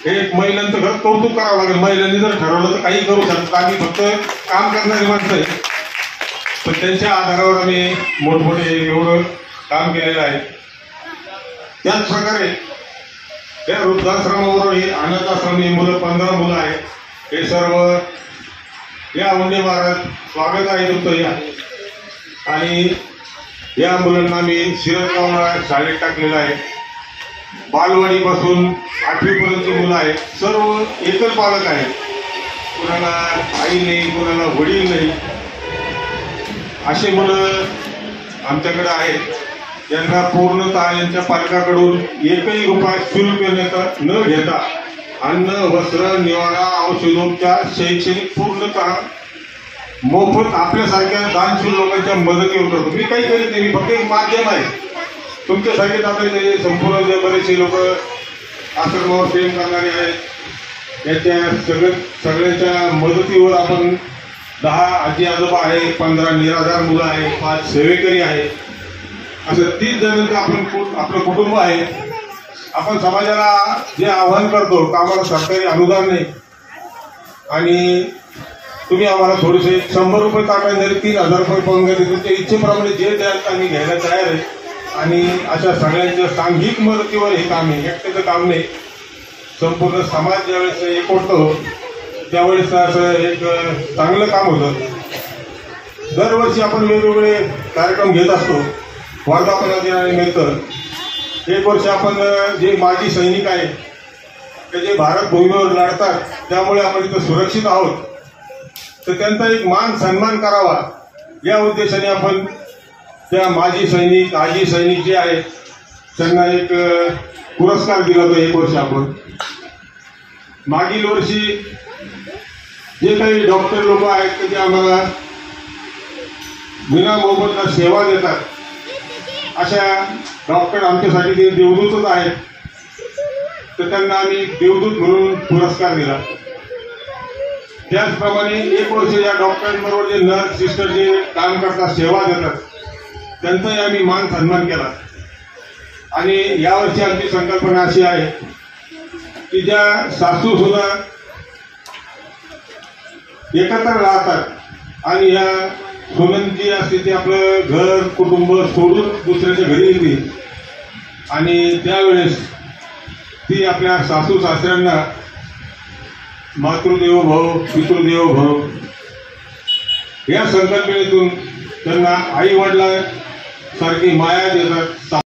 एक महिलांचं घर कौतुक करावं लागेल. महिलांनी जर ठरवलं तर काही करू शकतो. आम्ही फक्त काम करणारी माणसं आहे, पण त्यांच्या आधारावर आम्ही मोठमोठे एवढं काम केलेलं आहे. त्याच प्रकारे या वृद्धाश्रमाबरोबर ही अनाथ आश्रम, ही मुलं 15 मुलं आहेत. हे सर्व या वंदे भारत स्वागत आहे तुमचं या. आणि या मुलांना आम्ही शिरगावला शाळेत टाकलेलं आहे. बालवाडीपासून 8वी पर्यंतची मुलं आहेत. सर्व एकल पालक आहेत. कुणाला आई नाही, कुणाला वडील नाही, असे मुलं आमच्याकडे आहेत. यांना पूर्णतः यांच्या पालकाकडून एकही रुपया शुल्क न घेता अन्न, वस्त्र, निवारा, औषधोपचार, शैक्षणिक पूर्णतः मोफत आपल्यासारख्या दानशूर लोकांच्या मदतीवर करतो. मी काही करीत नाही, मी फक्त एक माध्यम आहे. तुमच्यासारखेच आपले संपूर्ण जे बरेचसे लोक आश्रमावर प्रेम करणारे आहेत, याच्या सगळ्यांच्या मदतीवर आपण 10 आजी आजोबा आहे, 15 निराधार मुलं आहे, 5 सेवेकरी आहे, असं 30 जणांचं आपलं कुटुंब आहे. आपण समाजाला जे आव्हान करतो का आम्हाला सरकारी अनुदान नाही आणि तुम्ही आम्हाला थोडेसे 100 रुपये टाकायला जरी 3000 रुपये पंगत तुमच्या इच्छेप्रमाणे जे द्याल आम्ही घ्यायला तयार आहे. आणि अशा सगळ्यांच्या सांघिक मदतीवर हे काम आहे, एकट्याचं काम नाही. संपूर्ण समाज ज्यावेळेस एकवटतो त्यावेळेस असं एक चांगलं काम होतं. दरवर्षी आपण वेगवेगळे कार्यक्रम घेत असतो. वर्धापनादिनानिमित्त एक वर्ष आपण जे माजी सैनिक आहेत ते जे भारत भूमीवर लढतात त्यामुळे आपण इथं सुरक्षित आहोत, तर त्यांचा एक मान सन्मान करावा या उद्देशाने आपण त्या माजी सैनिक, आजी सैनिक जे आहेत त्यांना एक पुरस्कार दिला होता. एक वर्ष आपण मागील वर्षी जे काही डॉक्टर लोक आहेत ते आम्हाला विना मोबदला सेवा देतात, अशा डॉक्टर आमच्यासाठी ते देवदूतच आहेत, तर त्यांना आम्ही देवदूत म्हणून पुरस्कार दिला. त्याचप्रमाणे एक वर्ष या डॉक्टरांबरोबर जे नर्स सिस्टर जे काम करतात, सेवा देतात, त्यांचाही आम्ही मान सन्मान केला. आणि यावर्षी आमची संकल्पना अशी आहे की ज्या सासू सुद्धा एकत्र राहतात आणि या सुनंदी असते ते आपलं घर कुटुंब सोडून दुसऱ्याच्या घरी येते आणि त्यावेळेस ती आपल्या सासू सासऱ्यांना मातृदेवो भव पितृदेवो भव या संकल्पनेतून त्यांना आई वडिलांसारखी माया देतात.